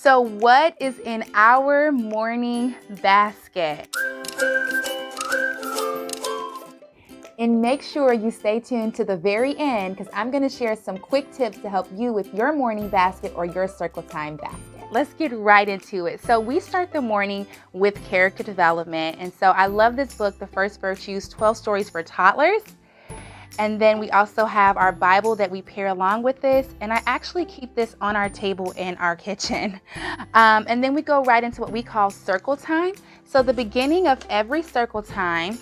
So what is in our morning basket? And make sure you stay tuned to the very end because I'm going to share some quick tips to help you with your morning basket or your circle time basket. Let's get right into it. So we start the morning with character development. And so I love this book, The First Virtues, 12 Stories for Toddlers. And then we also have our Bible that we pair along with this. And I actually keep this on our table in our kitchen. And then we go right into what we call circle time. So the beginning of every circle time,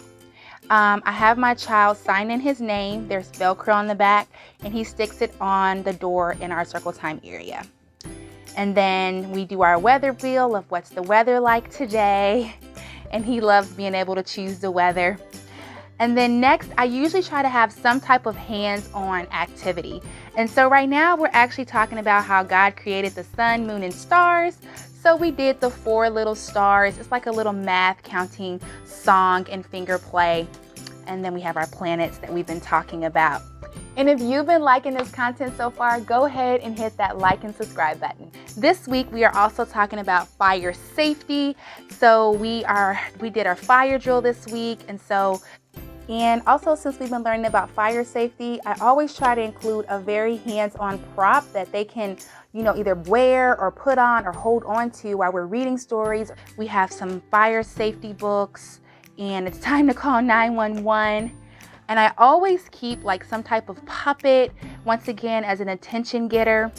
I have my child sign in his name. There's Velcro on the back, and he sticks it on the door in our circle time area. And then we do our weather wheel of what's the weather like today. And he loves being able to choose the weather. And then next, I usually try to have some type of hands-on activity. And so right now, we're actually talking about how God created the sun, moon, and stars. So we did the 4 little stars. It's like a little math counting song and finger play. And then we have our planets that we've been talking about. And if you've been liking this content so far, go ahead and hit that like and subscribe button. This week, we are also talking about fire safety. So we did our fire drill this week. And also, since we've been learning about fire safety, I always try to include a very hands-on prop that they can, either wear or put on or hold on to while we're reading stories. We have some fire safety books, and it's time to call 911. And I always keep like some type of puppet, once again, as an attention getter.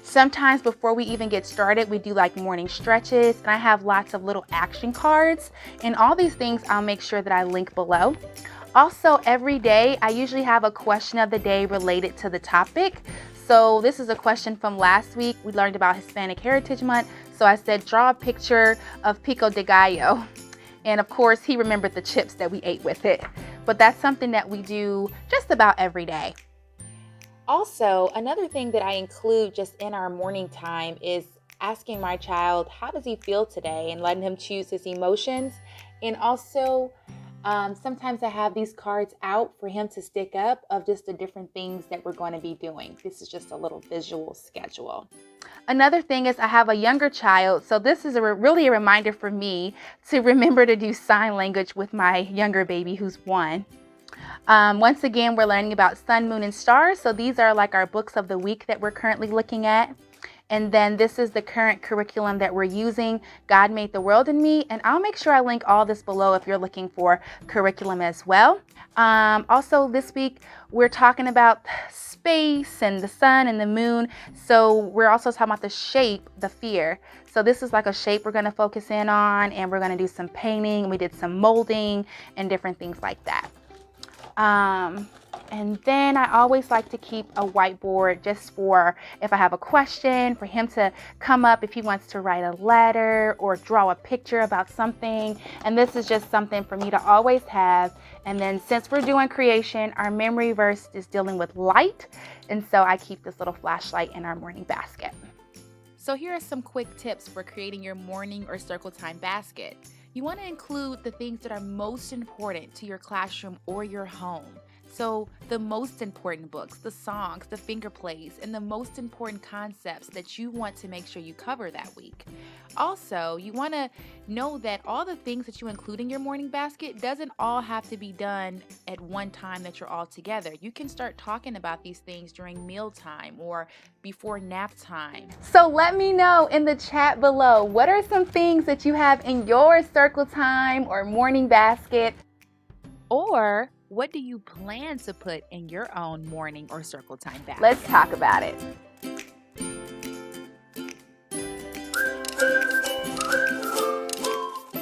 Sometimes before we even get started, we do like morning stretches, and I have lots of little action cards, and all these things I'll make sure that I link below. Also, every day, I usually have a question of the day related to the topic. So this is a question from last week. We learned about Hispanic Heritage Month. So I said, draw a picture of pico de gallo. And of course, he remembered the chips that we ate with it. But that's something that we do just about every day. Also, another thing that I include just in our morning time is asking my child, how does he feel today? And letting him choose his emotions. And also, sometimes I have these cards out for him to stick up of just the different things that we're going to be doing. This is just a little visual schedule. Another thing is I have a younger child, so this is really a reminder for me to remember to do sign language with my younger baby who's 1. Once again, we're learning about sun, moon, and stars. So these are like our books of the week that we're currently looking at. And then this is the current curriculum that we're using, God Made the World and Me. And I'll make sure I link all this below if you're looking for curriculum as well. Also this week, we're talking about space and the sun and the moon. So we're also talking about the shape, the fear. So this is like a shape we're going to focus in on, and we're going to do some painting. We did some molding and different things like that. And then I always like to keep a whiteboard just for if I have a question, for him to come up if he wants to write a letter or draw a picture about something. And this is just something for me to always have. And then since we're doing creation, our memory verse is dealing with light. And so I keep this little flashlight in our morning basket. So here are some quick tips for creating your morning or circle time basket. You want to include the things that are most important to your classroom or your home. So the most important books, the songs, the finger plays, and the most important concepts that you want to make sure you cover that week. Also, you want to know that all the things that you include in your morning basket doesn't all have to be done at one time that you're all together. You can start talking about these things during mealtime or before nap time. So let me know in the chat below, what are some things that you have in your circle time or morning basket? Or what do you plan to put in your own morning or circle time basket? Let's talk about it.